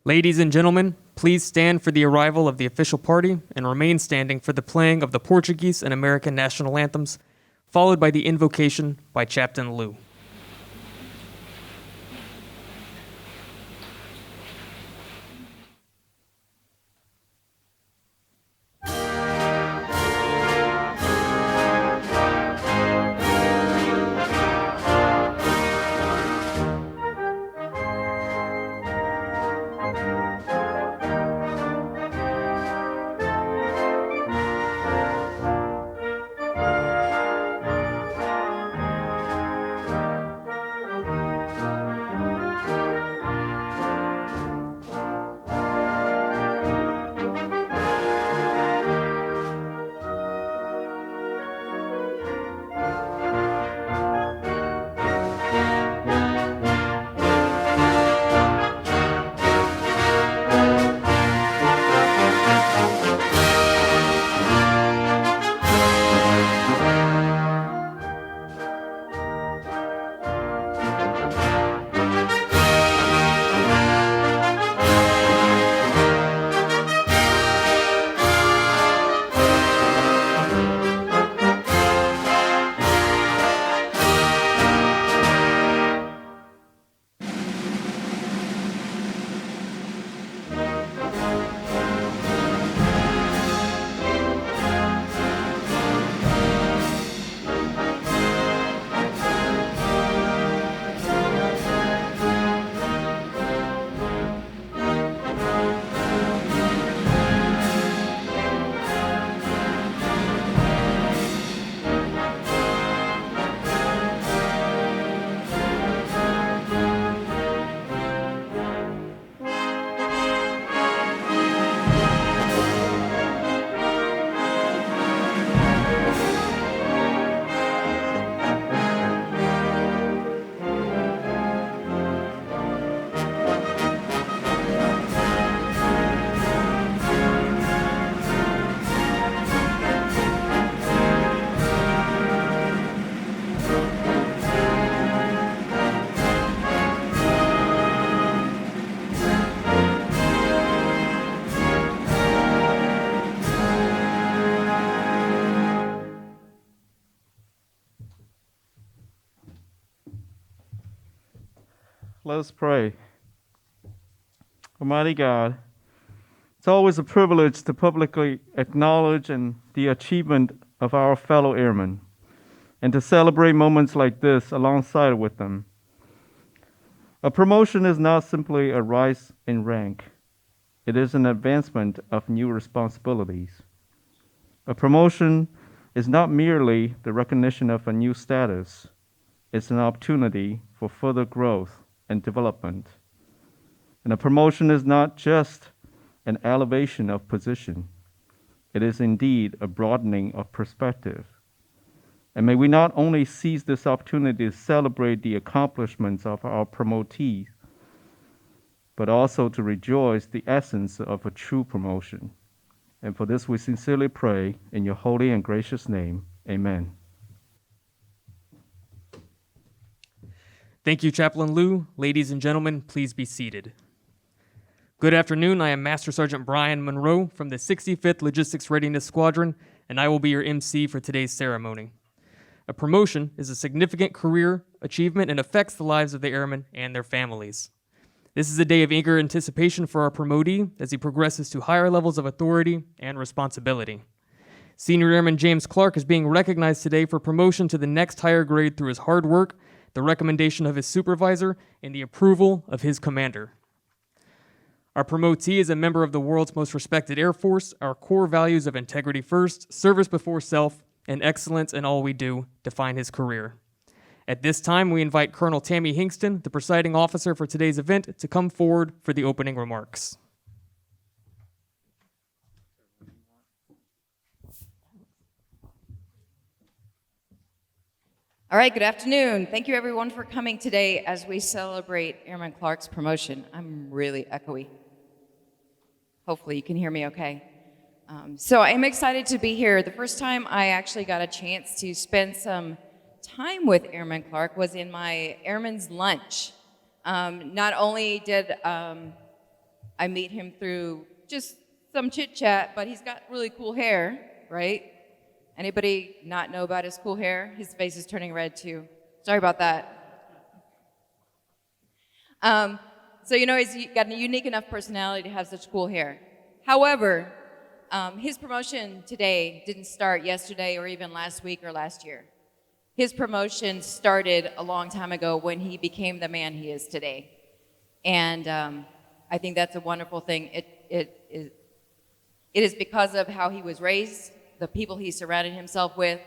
Ladies and gentlemen, please stand for the arrival of the official party and remain standing for the playing of the Portuguese and American national anthems, followed by the invocation by Chaplain Lou. Let us pray. Almighty God, it's always a privilege to publicly acknowledge the achievement of our fellow airmen and to celebrate moments like this alongside with them. A promotion is not simply a rise in rank. It is an advancement of new responsibilities. A promotion is not merely the recognition of a new status. It's an opportunity for further growth and development. And a promotion is not just an elevation of position. It is indeed a broadening of perspective. And may we not only seize this opportunity to celebrate the accomplishments of our promotees, but also to rejoice the essence of a true promotion. And for this we sincerely pray in your holy and gracious name. Amen. Thank you, Chaplain Lou. Ladies and gentlemen, please be seated. Good afternoon. I am Master Sergeant Brian Monroe from the 65th Logistics Readiness Squadron, and I will be your MC for today's ceremony. A promotion is a significant career achievement and affects the lives of the airmen and their families. This is a day of eager anticipation for our promotee as he progresses to higher levels of authority and responsibility. Senior Airman James Clark is being recognized today for promotion to the next higher grade through his hard work, the recommendation of his supervisor, and the approval of his commander. Our promotee is a member of the world's most respected Air Force. Our core values of integrity first, service before self, and excellence in all we do define his career. At this time, we invite Colonel Tammy Hingston, the presiding officer for today's event, to come forward for the opening remarks. All right, good afternoon. Thank you everyone for coming today as we celebrate Airman Clark's promotion. I'm really echoey. Hopefully you can hear me okay. So I'm excited to be here. The first time I actually got a chance to spend some time with Airman Clark was in my airman's lunch. Not only did I meet him through just some chit chat, but he's got really cool hair, right? Anybody not know about his cool hair? His face is turning red too. Sorry about that. So he's got a unique enough personality to have such cool hair. However, his promotion today didn't start yesterday or even last week or last year. His promotion started a long time ago when he became the man he is today. And I think that's a wonderful thing. It is because of how he was raised, the people he surrounded himself with,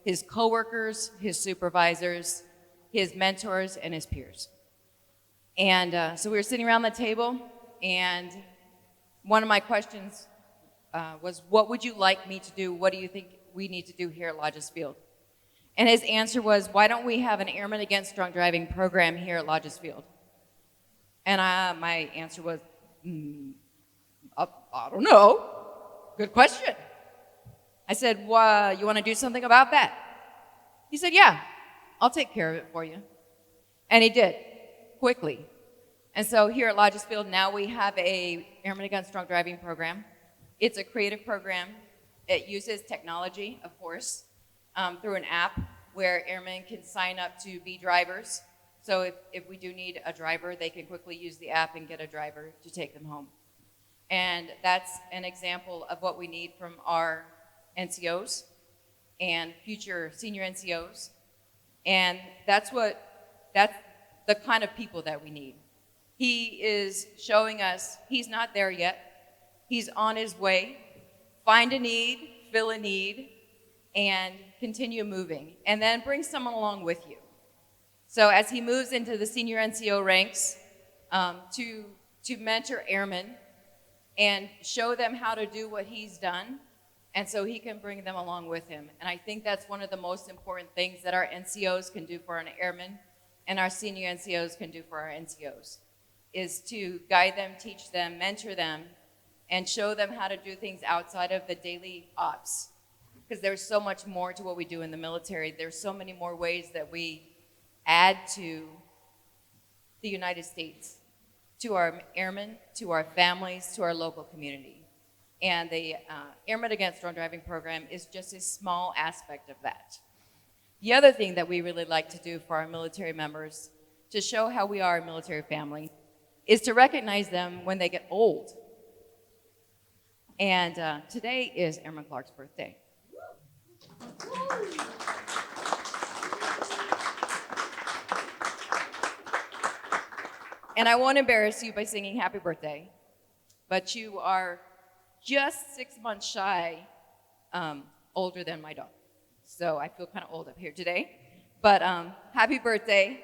his coworkers, his supervisors, his mentors, and his peers. And so we were sitting around the table, and one of my questions was, what would you like me to do? What do you think we need to do here at Lajes Field? And his answer was, why don't we have an Airmen Against Drunk Driving program here at Lajes Field? And my answer was, I don't know. Good question. I said, well, you want to do something about that? He said, yeah, I'll take care of it for you. And he did, quickly. And so here at Lajes Field, now we have a Airmen Against Drunk Driving program. It's a creative program. It uses technology, of course, through an app where airmen can sign up to be drivers. So if we do need a driver, they can quickly use the app and get a driver to take them home. And that's an example of what we need from our NCOs and future senior NCOs. And that's the kind of people that we need. He is showing us he's not there yet. He's on his way. Find a need, fill a need, and continue moving. And then bring someone along with you. So as he moves into the senior NCO ranks, to mentor airmen and show them how to do what he's done, and so he can bring them along with him. And I think that's one of the most important things that our NCOs can do for our airmen and our senior NCOs can do for our NCOs, is to guide them, teach them, mentor them, and show them how to do things outside of the daily ops. Because there's so much more to what we do in the military. There's so many more ways that we add to the United States, to our airmen, to our families, to our local community. And the Airmen Against Drunk Driving program is just a small aspect of that. The other thing that we really like to do for our military members, to show how we are a military family, is to recognize them when they get old. And today is Airman Clark's birthday. And I won't embarrass you by singing happy birthday, but you are just 6 months shy older than my daughter. So I feel kind of old up here today. But happy birthday.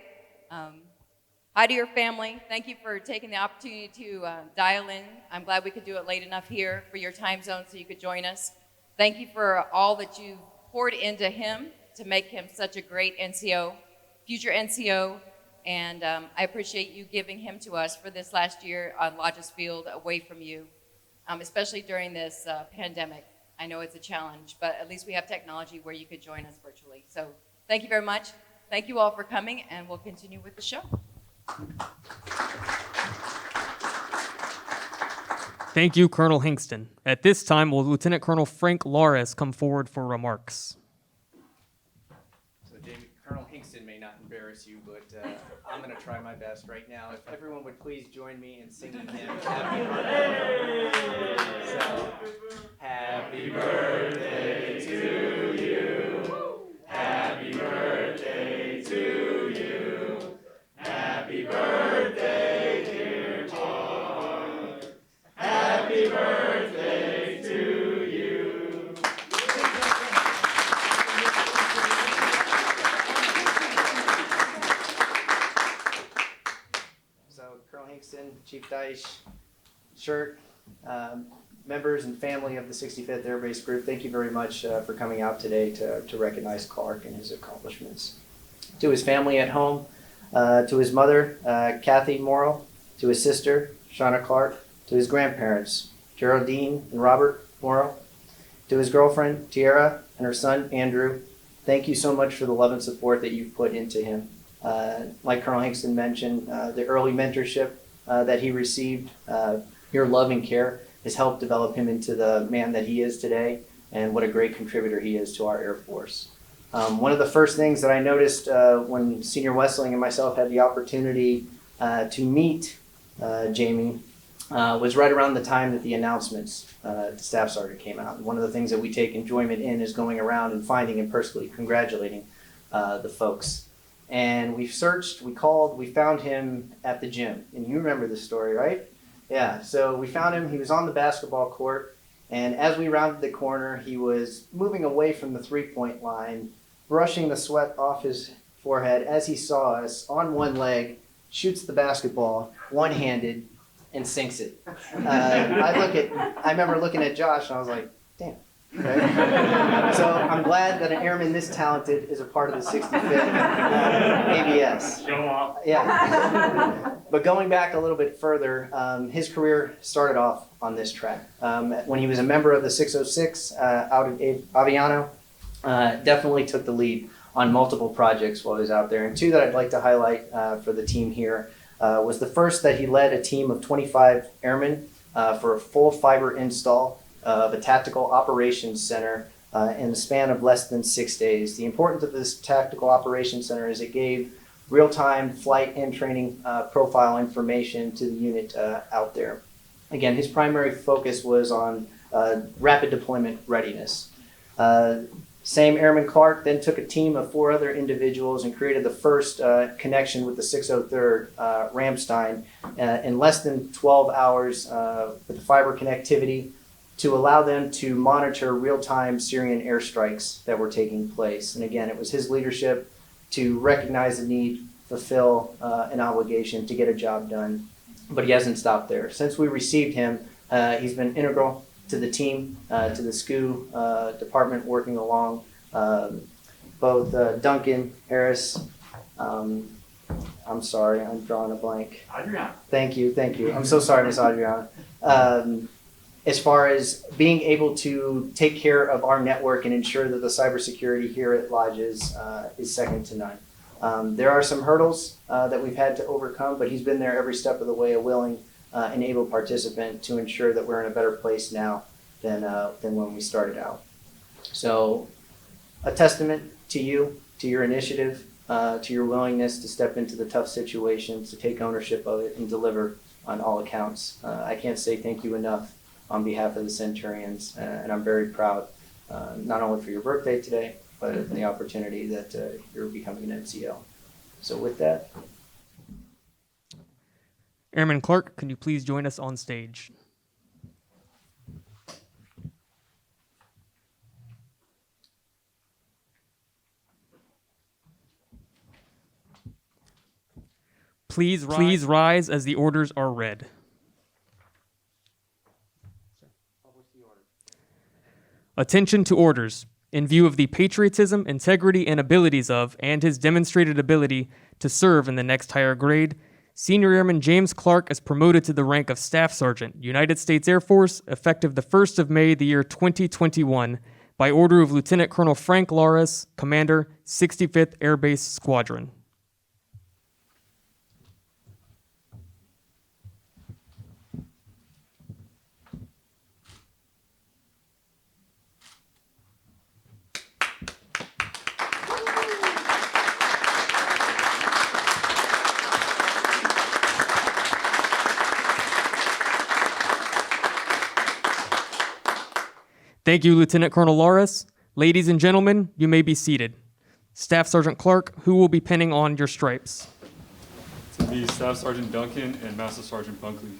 Hi to your family. Thank you for taking the opportunity to dial in. I'm glad we could do it late enough here for your time zone so you could join us. Thank you for all that you've poured into him to make him such a great NCO, future NCO. And I appreciate you giving him to us for this last year on Lajes Field away from you, especially during this pandemic. I know it's a challenge, but at least we have technology where you could join us virtually. So thank you very much. Thank you all for coming, and we'll continue with the show. Thank you, Colonel Hingston. At this time, will Lieutenant Colonel Frank Lajes come forward for remarks? So, David, Colonel Hingston may not embarrass you, but I'm going to try my best right now. If everyone would please join me in singing him happy birthday. So, happy birthday to you. Happy birthday to you. Happy birthday, dear Clark. Happy birthday to you. So, Colonel Hingston, Chief Deitch, Shirt, members and family of the 65th Air Base Group, thank you very much for coming out today to recognize Clark and his accomplishments. To his family at home, to his mother, Kathy Morrill, to his sister, Shauna Clark, to his grandparents, Geraldine and Robert Morrill, to his girlfriend, Tiara, and her son, Andrew, thank you so much for the love and support that you've put into him. Like Colonel Hingston mentioned, the early mentorship that he received Your love and care has helped develop him into the man that he is today, and what a great contributor he is to our Air Force. One of the first things that I noticed when Senior Wessling and myself had the opportunity to meet Jamie was right around the time that the announcements to Staff Sergeant came out. And one of the things that we take enjoyment in is going around and finding and personally congratulating the folks. And we searched, we called, we found him at the gym. And you remember this story, right? Yeah, so we found him, he was on the basketball court, and as we rounded the corner, he was moving away from the three-point line, brushing the sweat off his forehead as he saw us on one leg, shoots the basketball, one-handed, and sinks it. I remember looking at Josh, and I was like, damn. Right? So I'm glad that an airman this talented is a part of the 65th ABS. Show off. Yeah. But going back a little bit further, his career started off on this track. When he was a member of the 606 out of Aviano, definitely took the lead on multiple projects while he was out there. And two that I'd like to highlight for the team here was the first that he led a team of 25 airmen for a full fiber install of a tactical operations center in the span of less than 6 days. The importance of this tactical operations center is it gave real-time flight and training profile information to the unit out there. Again, his primary focus was on rapid deployment readiness. Same Airman Clark then took a team of 4 other individuals and created the first connection with the 603rd Ramstein in less than 12 hours with the fiber connectivity to allow them to monitor real-time Syrian airstrikes that were taking place. And again, it was his leadership to recognize the need, fulfill an obligation to get a job done. But he hasn't stopped there. Since we received him, he's been integral to the team, to the SCU department, working along both Duncan, Harris, I'm sorry, I'm drawing a blank. Adriana. Thank you. I'm so sorry, Miss Adriana. As far as being able to take care of our network and ensure that the cybersecurity here at Lajes is second to none. There are some hurdles that we've had to overcome, but he's been there every step of the way, a willing and able participant to ensure that we're in a better place now than when we started out. So a testament to you, to your initiative, to your willingness to step into the tough situations, to take ownership of it and deliver on all accounts. I can't say thank you enough on behalf of the Centurions, and I'm very proud, not only for your birthday today, but the opportunity that you're becoming an NCO. So with that. Airman Clark, can you please join us on stage? Please rise as the orders are read. Attention to orders. In view of the patriotism, integrity, and abilities of, and his demonstrated ability to serve in the next higher grade, Senior Airman James Clark is promoted to the rank of Staff Sergeant, United States Air Force, effective the 1st of May, the year 2021, by order of Lieutenant Colonel Frank Lajes, Commander, 65th Air Base Squadron. Thank you, Lieutenant Colonel Lajes. Ladies and gentlemen, you may be seated. Staff Sergeant Clark, who will be pinning on your stripes? To be Staff Sergeant Duncan and Master Sergeant Bunkley.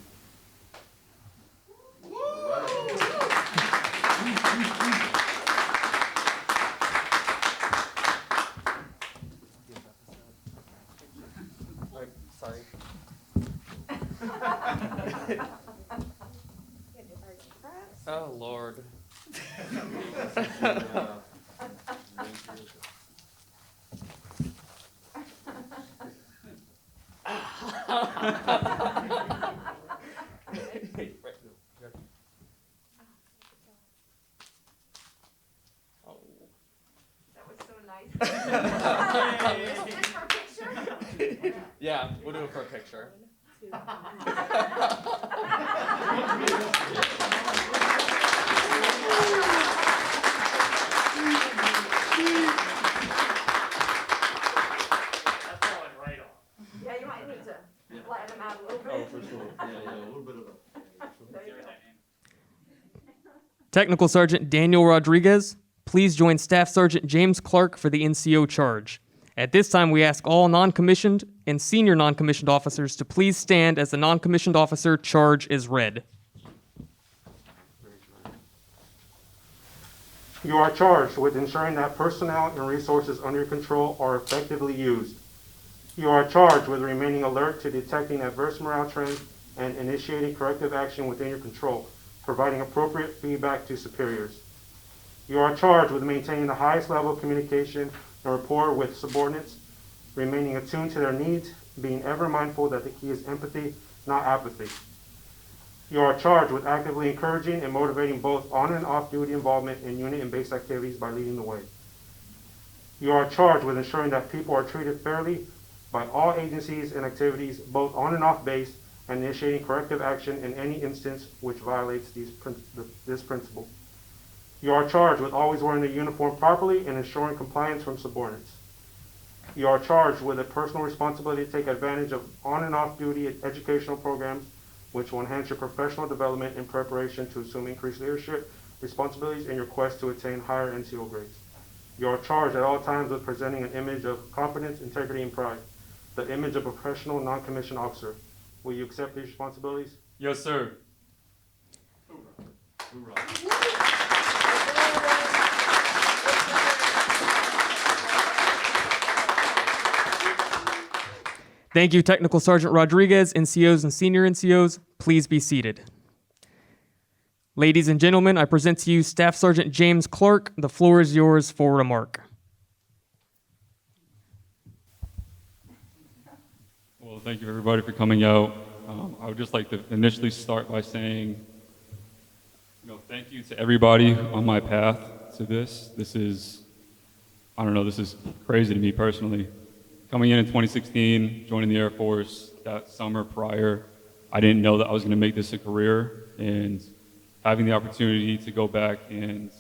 Sorry. Oh, Lord. Yeah, we'll do it for a picture. Technical Sergeant Daniel Rodriguez, please join Staff Sergeant James Clark for the NCO charge. At this time, we ask all non-commissioned and senior non-commissioned officers to please stand as the non-commissioned officer charge is read. You are charged with ensuring that personnel and resources under your control are effectively used. You are charged with remaining alert to detecting adverse morale trends and initiating corrective action within your control, providing appropriate feedback to superiors. You are charged with maintaining the highest level of communication and rapport with subordinates, remaining attuned to their needs, being ever mindful that the key is empathy, not apathy. You are charged with actively encouraging and motivating both on and off duty involvement in unit and base activities by leading the way. You are charged with ensuring that people are treated fairly by all agencies and activities, both on and off base, and initiating corrective action in any instance which violates this principle. You are charged with always wearing the uniform properly and ensuring compliance from subordinates. You are charged with a personal responsibility to take advantage of on and off duty educational programs which will enhance your professional development in preparation to assume increased leadership responsibilities in your quest to attain higher NCO grades. You are charged at all times with presenting an image of competence, integrity, and pride, the image of a professional non-commissioned officer. Will you accept these responsibilities? Yes, sir. Thank you, Technical Sergeant Rodriguez, NCOs and senior NCOs. Please be seated. Ladies and gentlemen, I present to you Staff Sergeant James Clark. The floor is yours for remark. Well, thank you everybody for coming out. I would just like to initially start by saying, thank you to everybody on my path to this. This is crazy to me personally. Coming in 2016, joining the Air Force that summer prior, I didn't know that I was going to make this a career, and having the opportunity to go back and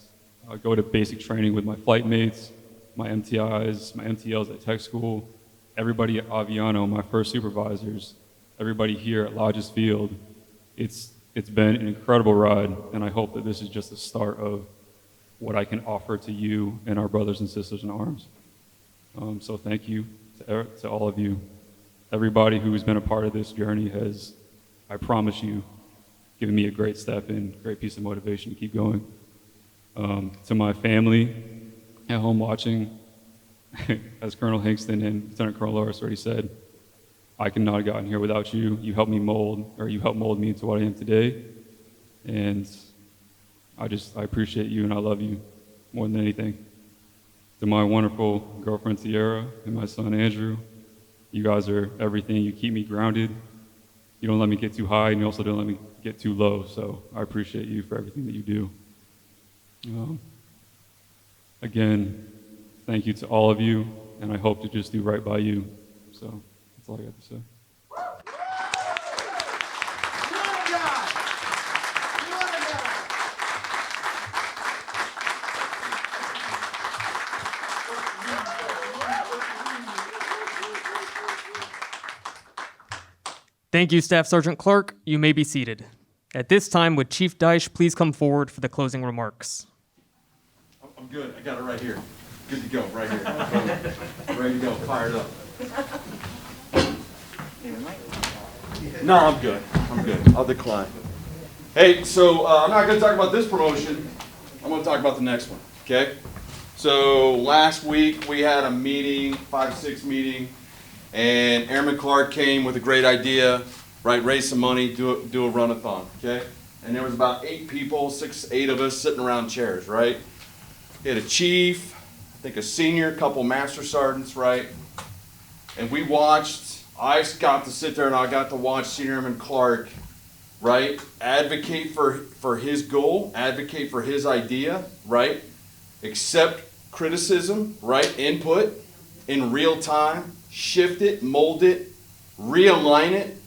go to basic training with my flight mates, my MTIs, my MTLs at tech school, everybody at Aviano, my first supervisors, everybody here at Lajes Field, it's been an incredible ride, and I hope that this is just the start of what I can offer to you and our brothers and sisters in arms. So thank you to all of you. Everybody who has been a part of this journey has, I promise you, given me a great step and great piece of motivation to keep going. To my family at home watching, as Colonel Hingston and Lieutenant Colonel Loris already said, I could not have gotten here without you. You helped mold me into what I am today. And I appreciate you and I love you more than anything. To my wonderful girlfriend Sierra and my son Andrew, you guys are everything. You keep me grounded. You don't let me get too high, and you also don't let me get too low. So I appreciate you for everything that you do. Again, thank you to all of you, and I hope to just do right by you. So that's all I got to say. Thank you, Staff Sergeant Clark. You may be seated. At this time, would Chief Dyche please come forward for the closing remarks? I'm good. I got it right here. Good to go, right here. Ready to go. Fired up. No, I'm good. I'm good. I'll decline. Hey, so I'm not going to talk about this promotion. I'm going to talk about the next one, okay? So last week we had a meeting, 5-6 meeting, and Airman Clark came with a great idea, right? Raise some money, do a run-a-thon, okay? And there was about 8 people, 8 of us sitting around chairs, right? We had a chief, I think a senior, couple master sergeants, right? And we watched, I got to sit there and I got to watch Senior Airman Clark, right? Advocate for his goal, advocate for his idea, right? Accept criticism, right? Input in real time, shift it, mold it, realign it,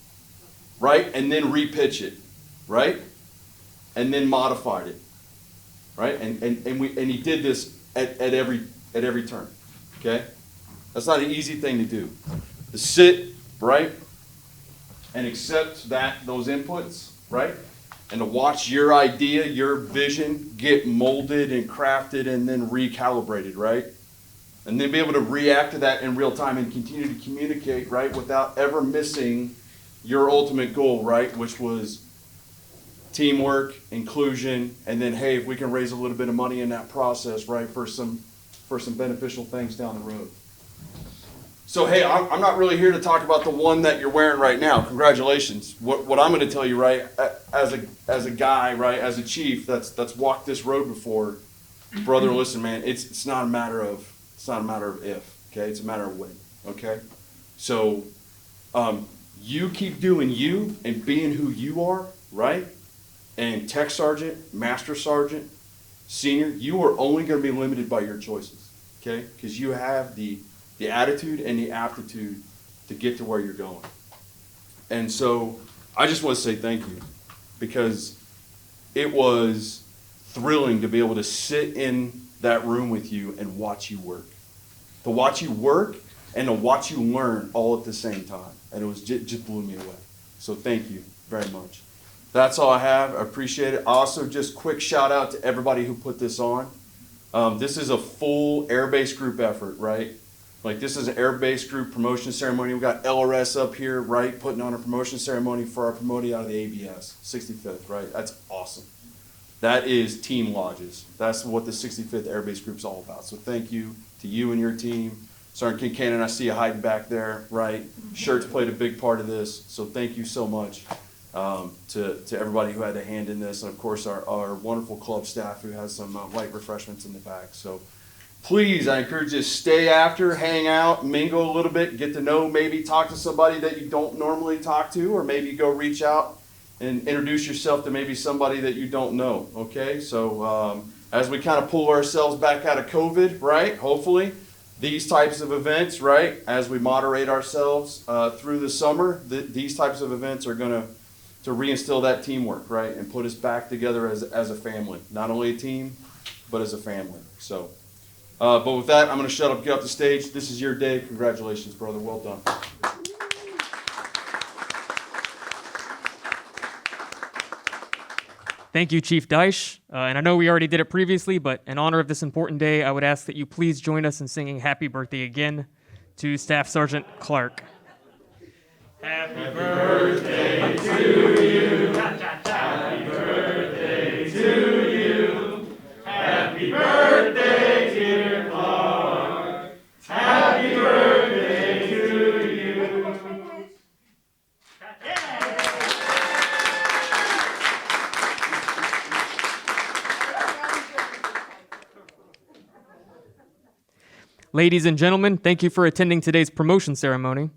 right? And then repitch it, right? And then modified it, right? And he did this at every turn, okay? That's not an easy thing to do. To sit, right? and accept those inputs, right? And to watch your idea, your vision get molded and crafted and then recalibrated, right? And then be able to react to that in real time and continue to communicate, right, without ever missing your ultimate goal, right, which was teamwork, inclusion, and then, hey, if we can raise a little bit of money in that process, right, for some beneficial things down the road. So, hey, I'm not really here to talk about the one that you're wearing right now. Congratulations. What I'm going to tell you, right, as a guy, right, as a chief that's walked this road before, brother, listen, man, it's not a matter of if, okay? It's a matter of when, okay? So, you keep doing you and being who you are, right? And tech sergeant, master sergeant, senior, you are only going to be limited by your choices, okay? Because you have the attitude and the aptitude to get to where you're going. And so I just want to say thank you, because it was thrilling to be able to sit in that room with you and watch you work. To watch you work and to watch you learn all at the same time. And it was just blew me away. So thank you very much. That's all I have. I appreciate it. Also, just quick shout out to everybody who put this on. This is a full Air Base group effort, right? Like, this is an Air Base group promotion ceremony. We've got LRS up here, right, putting on a promotion ceremony for our promotee out of the ABS, 65th, right? That's awesome. That is Team Lajes. That's what the 65th Air Base Group's all about. So thank you to you and your team. Sergeant Kincannon, I see you hiding back there, right? Shirts played a big part of this, so thank you so much to everybody who had a hand in this, and of course our wonderful club staff who has some light refreshments in the back. So please, I encourage you to stay after, hang out, mingle a little bit, get to know, maybe talk to somebody that you don't normally talk to, or maybe go reach out and introduce yourself to maybe somebody that you don't know, okay? So as we kind of pull ourselves back out of COVID, right, hopefully, these types of events, right, as we moderate ourselves through the summer, these types of events are going to reinstill that teamwork, right, and put us back together as a family. Not only a team, but as a family. So, but with that, I'm going to shut up, get off the stage. This is your day. Congratulations, brother. Well done. Thank you, Chief Deich. And I know we already did it previously, but in honor of this important day, I would ask that you please join us in singing Happy Birthday again to Staff Sergeant Clark. Happy birthday to you. Happy birthday to you. Happy birthday, dear Clark. Happy birthday to you. Ladies and gentlemen, thank you for attending today's promotion ceremony.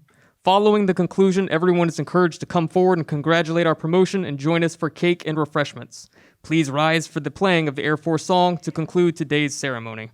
Following the conclusion, everyone is encouraged to come forward and congratulate our promotion and join us for cake and refreshments. Please rise for the playing of the Air Force song to conclude today's ceremony.